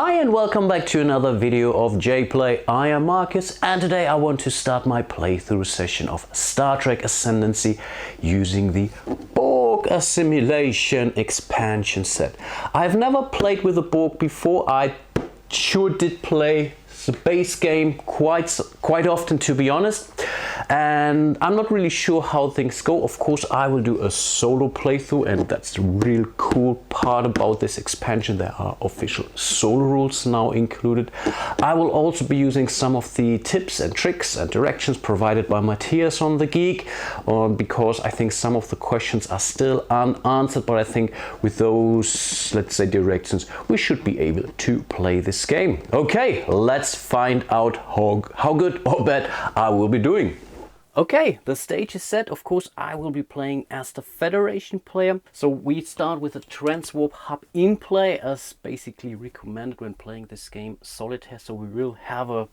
Hi and welcome back to another video of jPlay. I am Marcus and today I want to start my playthrough session of Star Trek Ascendancy using the Borg Assimilation expansion set. I've never played with the Borg before. I sure did play the base game quite often, to be honest, and I'm not really sure how things go. Of course, I will do a solo playthrough, and that's the real cool part about this expansion. There are official solo rules now included. I will also be using some of the tips and tricks and directions provided by Matthias on The Geek, because I think some of the questions are still unanswered, but I think with those, let's say, directions, we should be able to play this game. Okay, let's find out how good or bad I will be doing. Okay, the stage is set. Of course, I will be playing as the Federation player. So we start with a transwarp hub in play as basically recommended when playing this game solitaire. So we will have a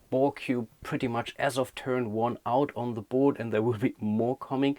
Borg cube pretty much as of turn 1 out on the board, and there will be more coming,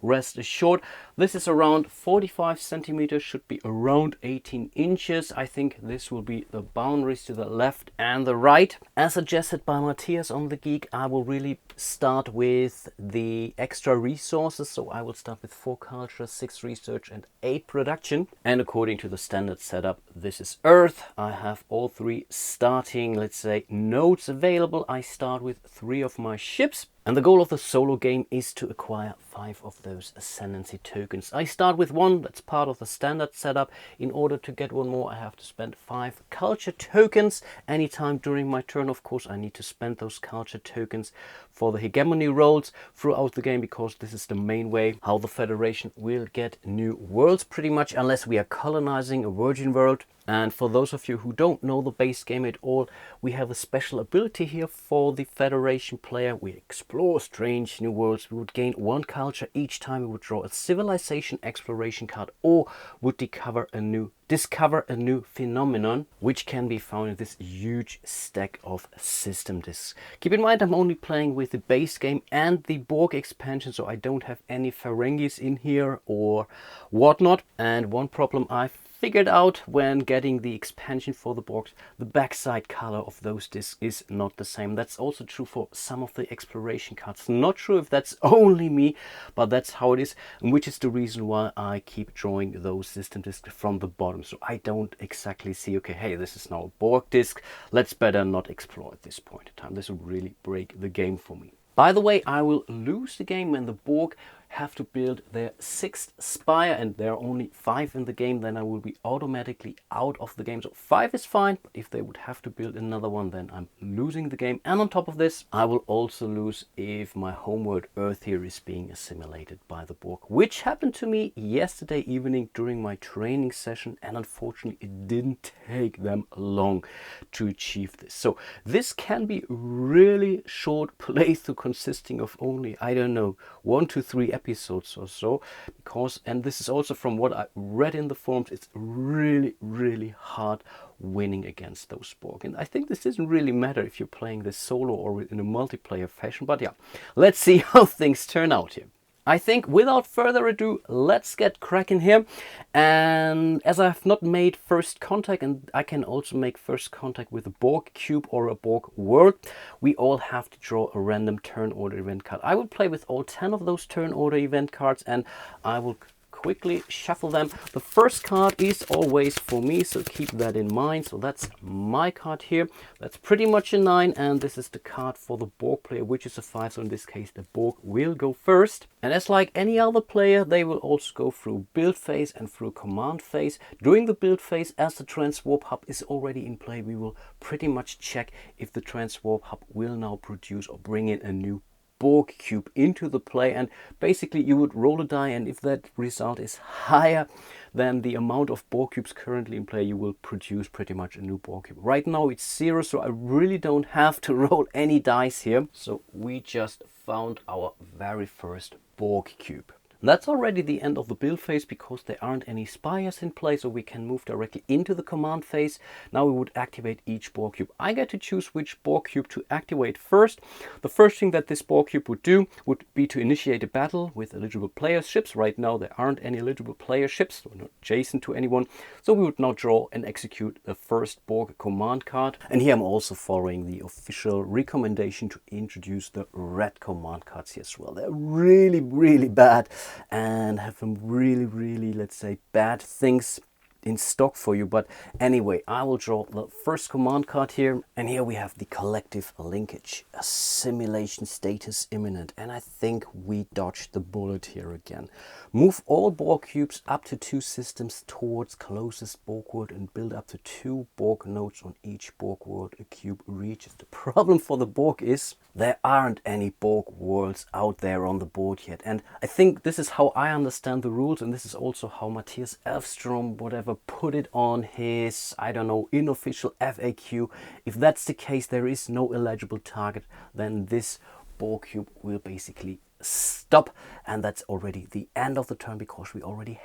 rest assured. This is around 45 centimeters, should be around 18 inches. I think this will be the boundaries to the left and the right. As suggested by Matthias on The Geek, I will really start with the extra resources. So I will start with 4 culture, 6 research and 8 production. And according to the standard setup, this is Earth. I have all 3 starting, let's say, nodes available. I start with 3 of my ships. And the goal of the solo game is to acquire 5 of those Ascendancy tokens. I start with 1, that's part of the standard setup. In order to get 1 more, I have to spend 5 culture tokens. Anytime during my turn, of course, I need to spend those culture tokens for the hegemony rolls throughout the game, because this is the main way how the Federation will get new worlds, pretty much, unless we are colonizing a virgin world. And for those of you who don't know the base game at all, we have a special ability here for the Federation player. We explore strange new worlds. We would gain 1 culture each time we would draw a civilization exploration card, or would discover a new phenomenon, which can be found in this huge stack of system discs. Keep in mind, I'm only playing with the base game and the Borg expansion, so I don't have any Ferengis in here or whatnot. And one problem I figured out when getting the expansion for the Borgs, the backside color of those discs is not the same. That's also true for some of the exploration cards. Not sure if that's only me, but that's how it is, and which is the reason why I keep drawing those system discs from the bottom. So I don't exactly see, okay, hey, this is now a Borg disc, let's better not explore at this point in time. This will really break the game for me. By the way, I will lose the game when the Borg have to build their 6th spire, and there are only 5 in the game. Then I will be automatically out of the game. So 5 is fine, but if they would have to build another one, then I'm losing the game. And on top of this, I will also lose if my homeworld Earth here is being assimilated by the Borg, which happened to me yesterday evening during my training session, and unfortunately it didn't take them long to achieve this. So this can be really short playthrough consisting of only, I don't know, 1 to 3 episodes or so, because, and this is also from what I read in the forums, it's really hard winning against those Borg. And I think this doesn't really matter if you're playing this solo or in a multiplayer fashion, but yeah, let's see how things turn out here. I think without further ado, let's get cracking here. And as I have not made first contact, and I can also make first contact with a Borg cube or a Borg world, we all have to draw a random turn order event card. I will play with all 10 of those turn order event cards, and I will quickly shuffle them. The first card is always for me, so keep that in mind. So that's my card here. That's pretty much a 9, and this is the card for the Borg player, which is a 5. So in this case, the Borg will go first. And as like any other player, they will also go through build phase and through command phase. During the build phase, as the transwarp hub is already in play, we will pretty much check if the transwarp hub will now produce or bring in a new Borg cube into the play, and basically you would roll a die, and if that result is higher than the amount of Borg cubes currently in play, you will produce pretty much a new Borg cube. Right now it's 0, so I really don't have to roll any dice here. So we just found our very first Borg cube. That's already the end of the build phase because there aren't any spires in place, so we can move directly into the command phase. Now we would activate each Borg cube. I get to choose which Borg cube to activate first. The first thing that this Borg cube would do would be to initiate a battle with eligible player ships. Right now there aren't any eligible player ships, so not adjacent to anyone. So we would now draw and execute the first Borg command card. And here I'm also following the official recommendation to introduce the red command cards here as well. They're really, really bad and have some really, let's say, bad things in stock for you. But anyway, I will draw the first command card here, and here we have the collective linkage, assimilation status imminent, and I think we dodged the bullet here again. Move all Borg cubes up to 2 systems towards closest Borg world and build up to 2 Borg nodes on each Borg world a cube reaches. The problem for the Borg is there aren't any Borg worlds out there on the board yet, and I think this is how I understand the rules, and this is also how Matthias Elfstrom, whatever, put it on his, I don't know, unofficial FAQ. If that's the case, there is no eligible target, then this Borg cube will basically stop, and that's already the end of the turn because we only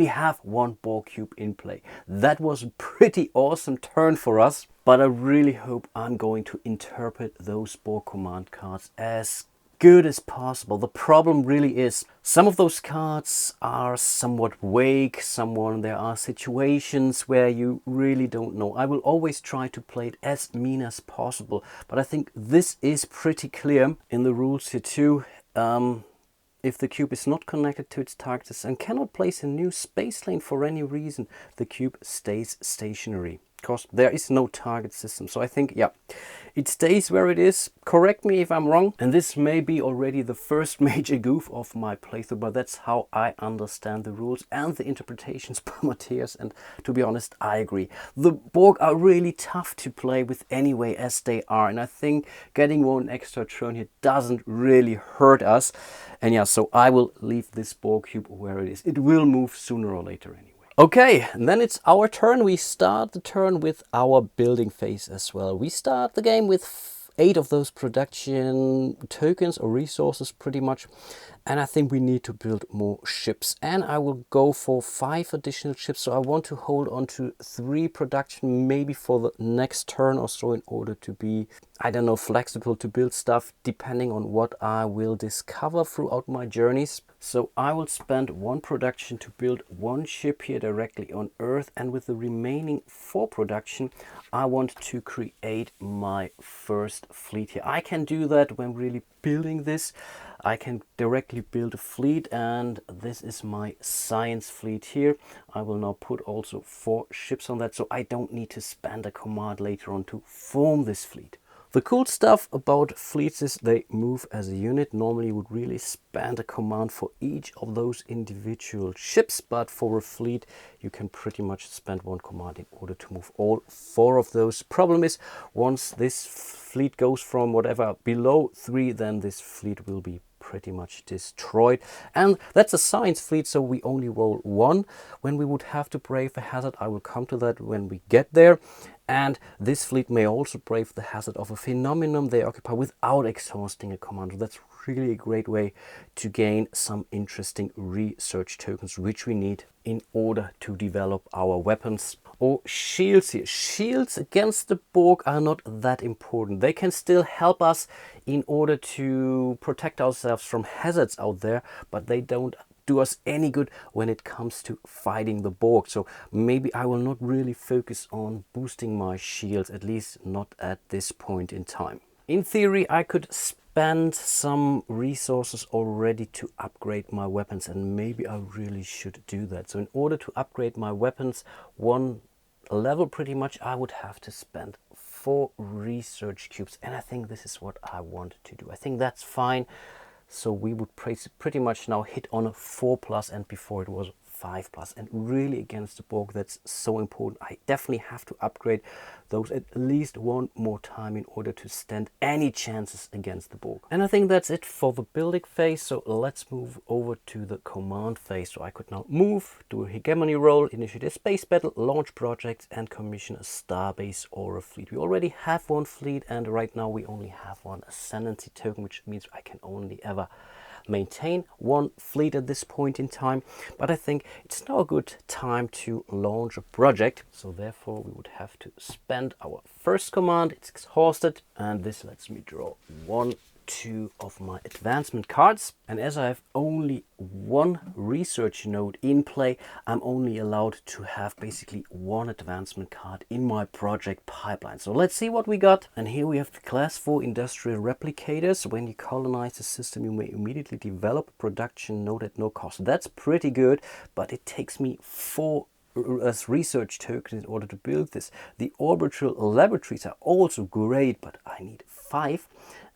have 1 Borg cube in play. That was a pretty awesome turn for us, but I really hope I'm going to interpret those Borg command cards as good as possible. The problem really is some of those cards are somewhat vague. There are situations where you really don't know. I will always try to play it as mean as possible, but I think this is pretty clear in the rules here too. If the cube is not connected to its target and cannot place a new space lane for any reason, the cube stays stationary because there is no target system. So I think, yeah, it stays where it is. Correct me if I'm wrong. And this may be already the first major goof of my playthrough, but that's how I understand the rules and the interpretations by Matthias. And to be honest, I agree. The Borg are really tough to play with anyway as they are. And I think getting 1 extra turn here doesn't really hurt us. And yeah, so I will leave this Borg cube where it is. It will move sooner or later anyway. Okay, and then it's our turn. We start the turn with our building phase as well. We start the game with 8 of those production tokens or resources pretty much. And I think we need to build more ships. And I will go for 5 additional ships. So I want to hold on to 3 production maybe for the next turn or so in order to be, I don't know, flexible to build stuff depending on what I will discover throughout my journeys. So I will spend 1 production to build 1 ship here directly on Earth, and with the remaining 4 production I want to create my first fleet here. I can do that when really building this. I can directly build a fleet, and this is my science fleet here. I will now put also 4 ships on that, so I don't need to spend a command later on to form this fleet. The cool stuff about fleets is they move as a unit. Normally you would really spend a command for each of those individual ships, but for a fleet you can pretty much spend 1 command in order to move all 4 of those. Problem is, once this fleet goes from whatever below 3, then this fleet will be pretty much destroyed. And that's a science fleet, so we only roll 1 when we would have to brave the hazard. I will come to that when we get there. And this fleet may also brave the hazard of a phenomenon they occupy without exhausting a command. That's really a great way to gain some interesting research tokens, which we need in order to develop our weapons or shields here. Shields against the Borg are not that important. They can still help us in order to protect ourselves from hazards out there, but they don't do us any good when it comes to fighting the Borg. So maybe I will not really focus on boosting my shields, at least not at this point in time. In theory, I could spend some resources already to upgrade my weapons, and maybe I really should do that. So in order to upgrade my weapons 1 level pretty much, I would have to spend 4 research cubes, and I think this is what I want to do. I think that's fine. So we would pretty much now hit on a 4+, and before it was 5+, and really against the Borg that's so important. I definitely have to upgrade those at least 1 more time in order to stand any chances against the Borg. And I think that's it for the building phase, so let's move over to the command phase. So I could now move, do a hegemony roll, initiate a space battle, launch projects, and commission a starbase or a fleet. We already have 1 fleet, and right now we only have 1 ascendancy token, which means I can only ever maintain one fleet at this point in time, but I think it's now a good time to launch a project. So therefore we would have to spend our first command. It's exhausted, and this lets me draw 1, 2 of my advancement cards. And as I have only one research node in play, I'm only allowed to have basically one advancement card in my project pipeline. So let's see what we got. And here we have the class 4 industrial replicators. When you colonize the system, you may immediately develop a production node at no cost. That's pretty good, but it takes me 4 as research tokens in order to build this. The orbital laboratories are also great, but I need 5.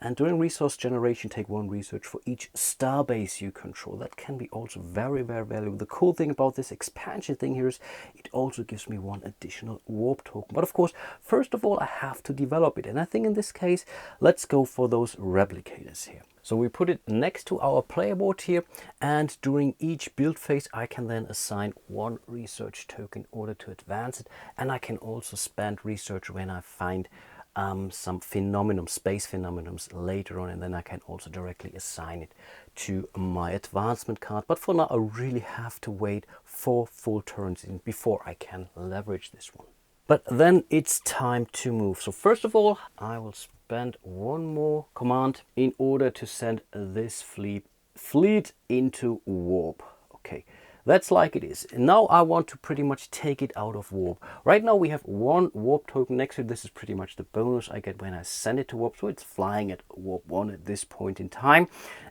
And during resource generation, take 1 research for each starbase you control. That can be also very, very valuable. The cool thing about this expansion thing here is it also gives me 1 additional warp token. But of course, first of all, I have to develop it. And I think in this case, let's go for those replicators here. So we put it next to our player board here, and during each build phase I can then assign 1 research token in order to advance it, and I can also spend research when I find some space phenomenons later on, and then I can also directly assign it to my advancement card. But for now I really have to wait 4 full turns before I can leverage this one. But then it's time to move. So first of all, I will spend 1 more command in order to send this fleet into warp. Okay, that's like it is. Now I want to pretty much take it out of warp. Right now we have 1 warp token next to it. This is pretty much the bonus I get when I send it to warp. So it's flying at warp 1 at this point in time.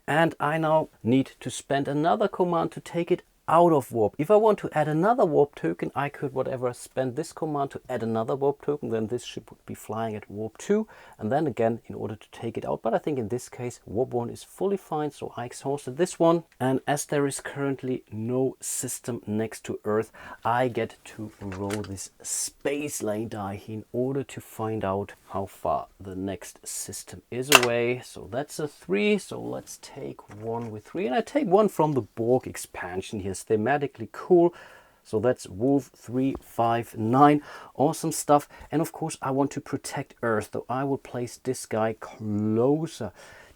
And I now need to spend another command to take it out of warp. If I want to add another warp token, I could spend this command to add another warp token, then this ship would be flying at warp 2, and then again in order to take it out. But I think in this case warp 1 is fully fine, so I exhausted this one. And as there is currently no system next to Earth, I get to roll this space lane die in order to find out how far the next system is away. So that's a 3, so let's take 1 with 3, and I take 1 from the Borg expansion here. Thematically cool. So that's Wolf 3, 5, 9. Awesome stuff. And of course I want to protect Earth, so I will place this guy closer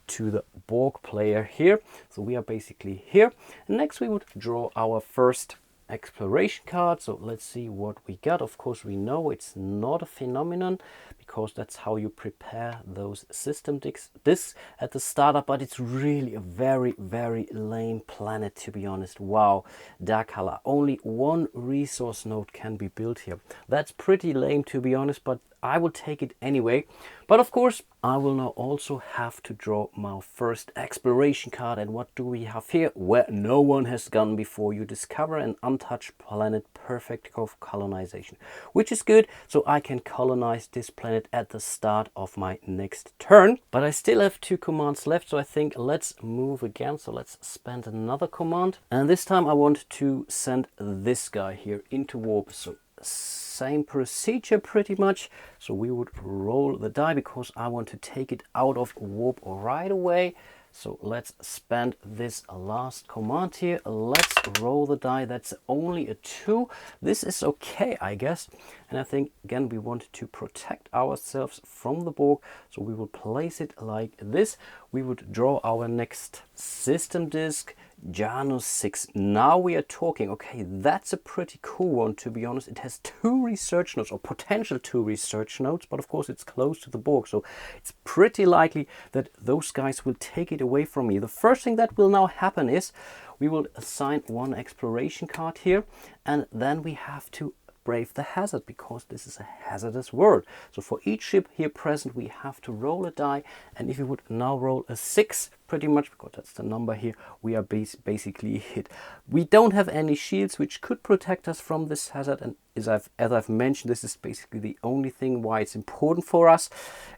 to the Borg player here. So we are basically here. And next we would draw our first exploration card. So let's see what we got. Of course we know it's not a phenomenon, because that's how you prepare those system discs at the startup, but it's really a very, very lame planet, to be honest. Wow, dark color. Only 1 resource node can be built here. That's pretty lame, to be honest, but I will take it anyway. But of course I will now also have to draw my first exploration card. And what do we have here? Where no one has gone before. You discover an untouched planet perfect for colonization, which is good, so I can colonize this planet at the start of my next turn. But I still have 2 commands left, so I think let's move again. So let's spend another command, and this time I want to send this guy here into warp. So same procedure pretty much. So we would roll the die because I want to take it out of warp right away. So let's spend this last command here. Let's roll the die. That's only a 2. This is okay, I guess. And I think again we want to protect ourselves from the Borg, so we will place it like this. We would draw our next system disk, Janus 6. Now we are talking. Okay, that's a pretty cool one, to be honest. It has 2 research nodes, or potential 2 research nodes, but of course it's close to the Borg, so it's pretty likely that those guys will take it away from me. The first thing that will now happen is we will assign 1 exploration card here, and then we have to brave the hazard, because this is a hazardous world. So for each ship here present we have to roll a die, and if you would now roll a 6, pretty much, because that's the number here, we are basically hit. We don't have any shields which could protect us from this hazard, and as I've mentioned, this is basically the only thing why it's important for us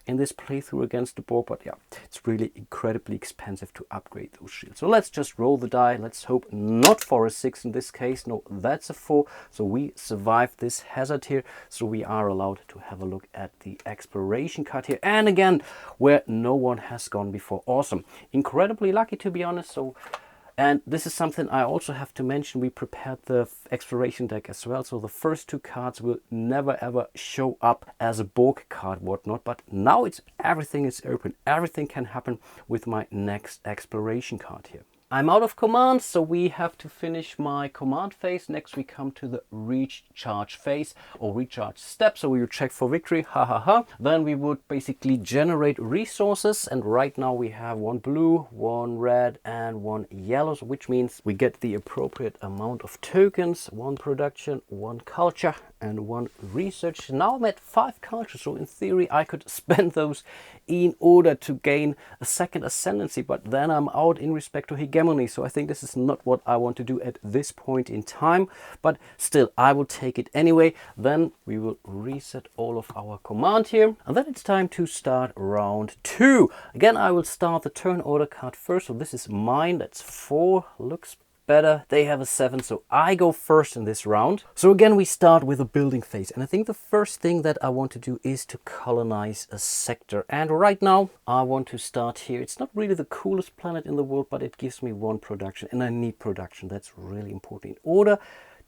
in this playthrough against the Borg. But yeah, it's really incredibly expensive to upgrade those shields. So let's just roll the die. Let's hope not for a 6 in this case. No, that's a 4. So we survived this hazard here. So we are allowed to have a look at the exploration card here. And again, where no one has gone before. Awesome. Incredibly lucky, to be honest. And this is something I also have to mention. We prepared the exploration deck as well. So the first 2 cards will never ever show up as a Borg card, whatnot. But now everything is open. Everything can happen with my next exploration card here. I'm out of commands, so we have to finish my command phase. Next we come to the recharge phase or recharge step. So we will check for victory, ha ha ha. Then we would basically generate resources, and right now we have one blue, one red and one yellow, which means we get the appropriate amount of tokens, one production, one culture and one research. Now I'm at 5 cultures, so in theory I could spend those in order to gain a second ascendancy, but then I'm out in respect to hegemony, so I think this is not what I want to do at this point in time, but still I will take it anyway. Then we will reset all of our command here, and then it's time to start round 2. Again, I will start the turn order card first, so this is mine, that's 4, looks better. They have a 7, so I go first in this round. So again, we start with a building phase, and I think the first thing that I want to do is to colonize a sector. And right now I want to start here. It's not really the coolest planet in the world, but it gives me 1 production, and I need production. That's really important. In order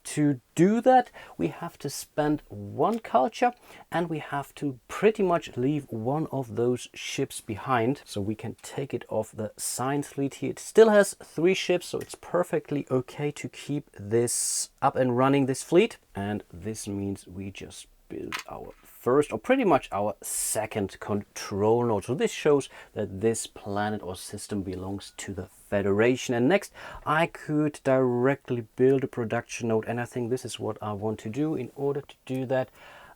to do that, we have to spend 1 culture, and we have to pretty much leave 1 of those ships behind, so we can take it off the science fleet here. It still has 3 ships, so it's perfectly okay to keep this up and running, this fleet. And this means we just build our first, or pretty much our second control node. So this shows that this planet or system belongs to the Federation. And next I could directly build a production node, and I think this is what I want to do. In order to do that,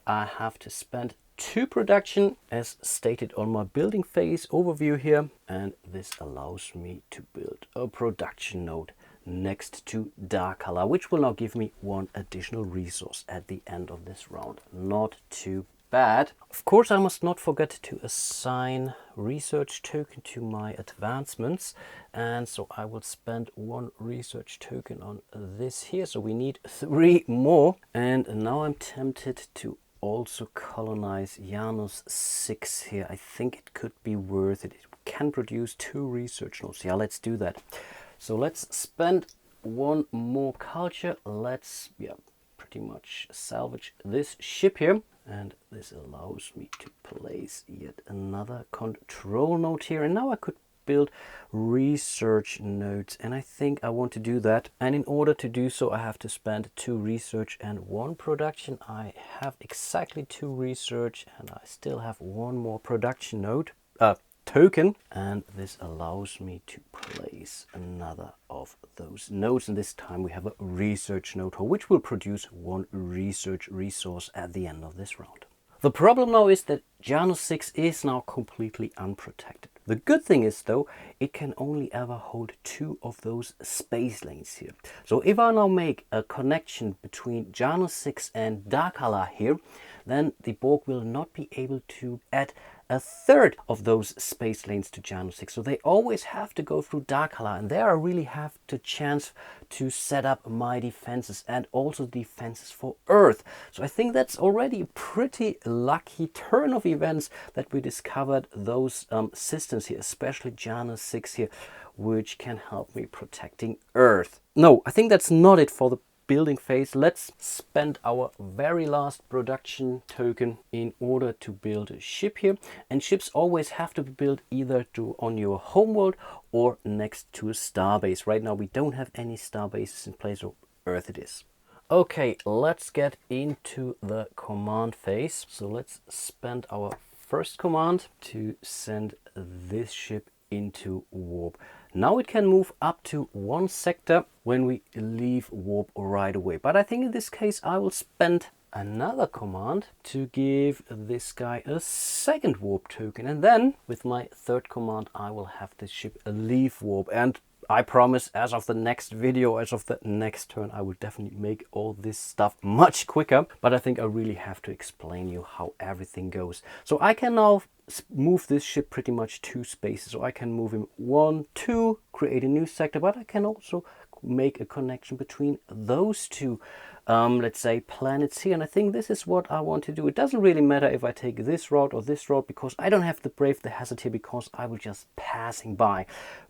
I have to spend 2 production as stated on my building phase overview here, and this allows me to build a production node next to dark color, which will now give me 1 additional resource at the end of this round. Not too bad. Of course, I must not forget to assign research token to my advancements, and so I will spend 1 research token on this here, so we need 3 more. And now I'm tempted to also colonize Janus 6 here. I think it could be worth it. It can produce 2 research nodes. Yeah, let's do that. So let's spend 1 more culture. Let's pretty much salvage this ship here, and this allows me to place yet another control node here. And now I could build research nodes, and I think I want to do that. And in order to do so, I have to spend 2 research and 1 production. I have exactly 2 research, and I still have 1 more production node token, and this allows me to place another of those nodes, and this time we have a research node which will produce 1 research resource at the end of this round. The problem now is that Janus 6 is now completely unprotected. The good thing is though, it can only ever hold 2 of those space lanes here. So if I now make a connection between Janus 6 and Darkala here, then the Borg will not be able to add a 1/3 of those space lanes to Janus 6. So they always have to go through Darkala, and there I really have the chance to set up my defenses and also defenses for Earth. So I think that's already a pretty lucky turn of events that we discovered those systems here, especially Janus 6 here, which can help me protecting Earth. No, I think that's not it for the building phase. Let's spend our very last production token in order to build a ship here, and ships always have to be built either on your homeworld or next to a starbase. Right now we don't have any starbases in place, so Earth it is. Okay, let's get into the command phase. So let's spend our first command to send this ship into warp. Now it can move up to 1 sector when we leave warp right away. But I think in this case I will spend another command to give this guy a 2nd warp token. And then with my 3rd command I will have this ship leave warp. And I promise, as of the next video, as of the next turn, I will definitely make all this stuff much quicker. But I think I really have to explain you how everything goes. So I can now move this ship pretty much 2 spaces. So I can move him 1, 2, create a new sector, but I can also make a connection between those 2 let's say planets here, and I think this is what I want to do. It doesn't really matter if I take this route or this route, because I don't have to brave the hazard here, because I will just passing by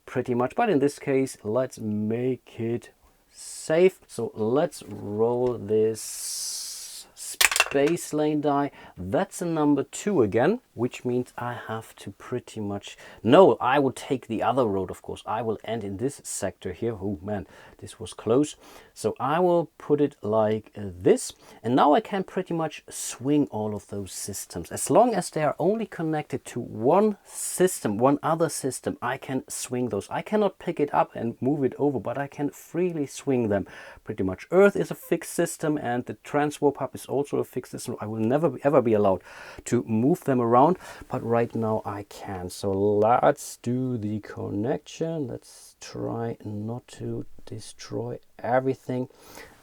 pretty much. But in this case, let's make it safe. So let's roll this space lane die. That's a number 2 again. which means I have to pretty much, no, I will take the other road, of course. I will end in this sector here. Oh man, this was close. So I will put it like this, and now I can pretty much swing all of those systems. As long as they are only connected to one system, one other system, I can swing those. I cannot pick it up and move it over, but I can freely swing them pretty much. Earth is a fixed system, and the Transwarp Hub is also a fixed system. I will never ever be allowed to move them around, but right now I can. So let's do the connection. Let's try not to destroy everything,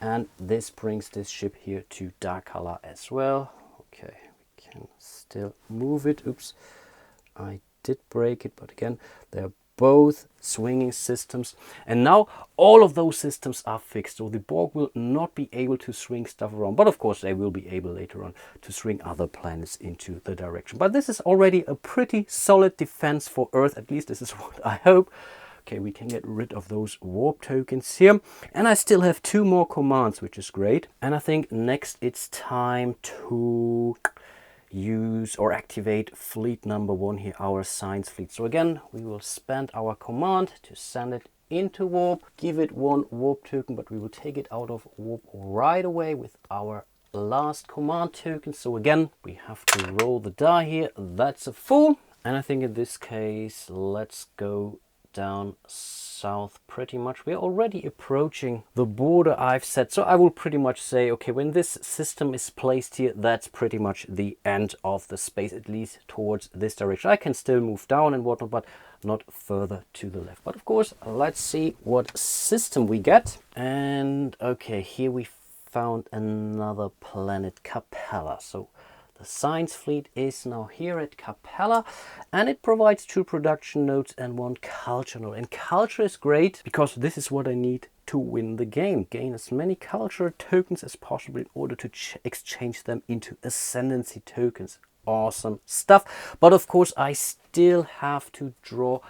and this brings this ship here to Dakala as well. Okay, we can still move it. Oops, I did break it, but again, they're both swinging systems, and now all of those systems are fixed, so the Borg will not be able to swing stuff around, but of course they will be able later on to swing other planets into the direction. But this is already a pretty solid defense for Earth, at least this is what I hope. Okay, we can get rid of those warp tokens here, and I still have 2 more commands, which is great. And I think next it's time to use or activate fleet number 1 here, our science fleet. So again, we will spend our command to send it into warp, give it 1 warp token, but we will take it out of warp right away with our last command token. So again, we have to roll the die here. That's a full, and I think in this case, let's go down south pretty much. We're already approaching the border I've set, so I will pretty much say, okay, when this system is placed here, that's pretty much the end of the space, at least towards this direction. I can still move down and whatnot, but not further to the left. But of course, let's see what system we get. And okay, here we found another planet, Capella. So the science fleet is now here at Capella, and it provides 2 production nodes and 1 culture node. And culture is great because this is what I need to win the game. Gain as many culture tokens as possible in order to exchange them into ascendancy tokens. Awesome stuff. But of course, I still have to draw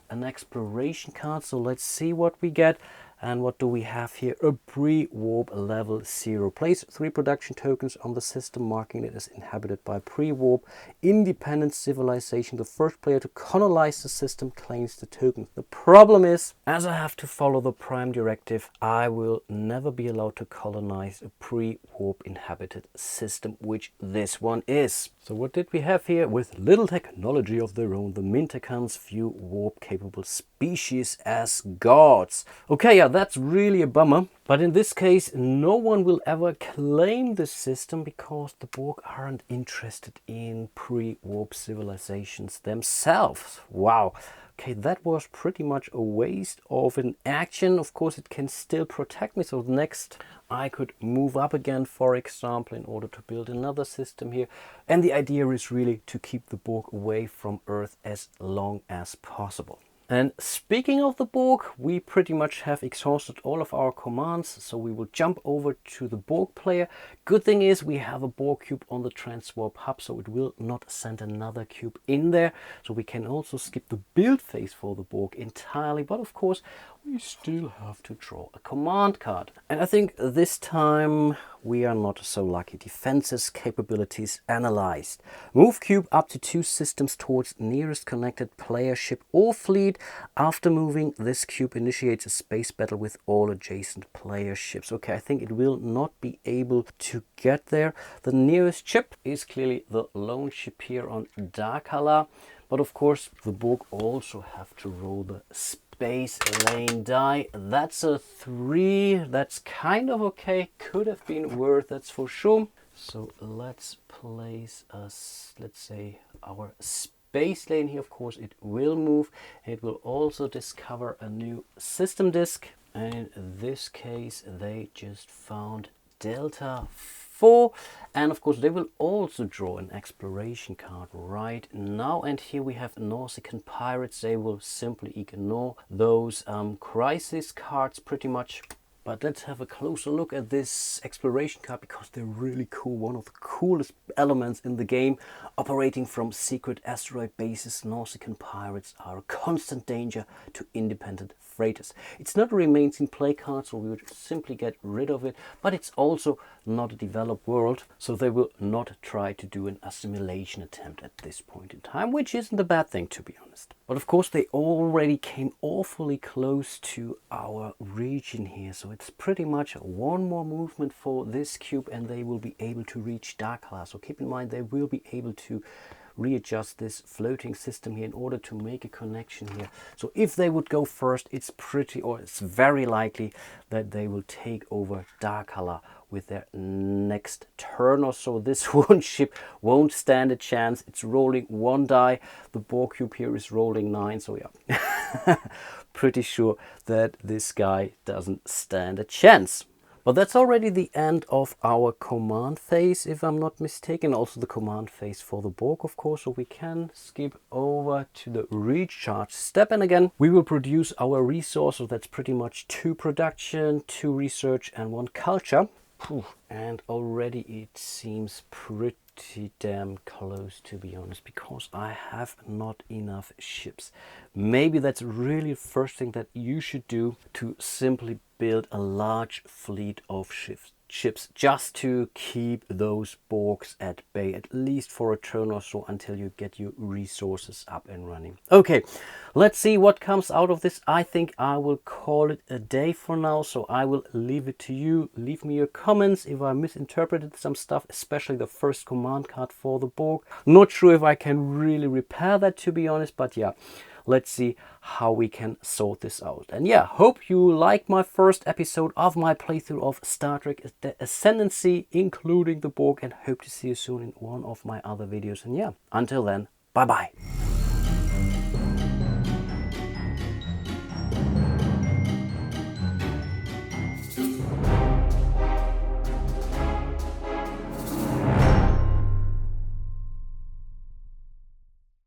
an exploration card. So let's see what we get. And what do we have here? A pre-warp level 0. Place 3 production tokens on the system, marking it as inhabited by pre-warp independent civilization. The first player to colonize the system claims the token. The problem is, as I have to follow the prime directive, I will never be allowed to colonize a pre-warp inhabited system, which this one is. So what did we have here? With little technology of their own, the Mintakans view warp-capable species as gods. Okay, yeah, that's really a bummer. But in this case, no one will ever claim the system because the Borg aren't interested in pre-warp civilizations themselves. Wow. Okay, that was pretty much a waste of an action. Of course, it can still protect me. So next, I could move up again, for example, in order to build another system here. And the idea is really to keep the Borg away from Earth as long as possible. And speaking of the Borg, we pretty much have exhausted all of our commands, so we will jump over to the Borg player. Good thing is we have a Borg cube on the Transwarp Hub, so it will not send another cube in there. So we can also skip the build phase for the Borg entirely, but of course we still have to draw a command card. And I think this time we are not so lucky. Defenses, capabilities analyzed. Move cube up to 2 systems towards nearest connected player ship or fleet. After moving, this cube initiates a space battle with all adjacent player ships. Okay, I think it will not be able to get there. The nearest ship is clearly the lone ship here on Dakala. But of course, the Borg also have to roll the space lane die. That's a 3. That's kind of okay. Could have been worse, that's for sure. So let's place us, let's say, our space lane here. Of course, it will move. It will also discover a new system disk. And in this case, they just found Delta 4, and of course they will also draw an exploration card right now. And here we have Nausicaan pirates. They will simply ignore those crisis cards pretty much. But let's have a closer look at this exploration card because they're really cool. One of the coolest elements in the game. Operating from secret asteroid bases, Nausicaan pirates are a constant danger to independent freighters. It's not a remains in play card, so we would simply get rid of it, but it's also not a developed world, so they will not try to do an assimilation attempt at this point in time, which isn't a bad thing, to be honest. But of course they already came awfully close to our region here, so it's pretty much one more movement for this cube and they will be able to reach dark color. So keep in mind they will be able to readjust this floating system here in order to make a connection here. So if they would go first, it's very likely that they will take over dark color with their next turn or so. This one ship won't stand a chance. It's rolling 1 die. The Borg cube here is rolling 9, so yeah. Pretty sure that this guy doesn't stand a chance. But that's already the end of our command phase, if I'm not mistaken. Also the command phase for the Borg, of course. So we can skip over to the recharge step. And again, we will produce our resources. That's pretty much 2 production, 2 research, and 1 culture. And already it seems pretty damn close, to be honest, because I have not enough ships. Maybe that's really the first thing that you should do, to simply build a large fleet of ships just to keep those Borgs at bay, at least for a turn or so, until you get your resources up and running. Okay, let's see what comes out of this. I think I will call it a day for now, so I will leave it to you. Leave me your comments if I misinterpreted some stuff, especially the first command card for the Borg. Not sure if I can really repair that, to be honest, but yeah, let's see how we can sort this out. And yeah, hope you like my first episode of my playthrough of Star Trek The Ascendancy, including the Borg, and hope to see you soon in one of my other videos. And yeah, until then, bye bye.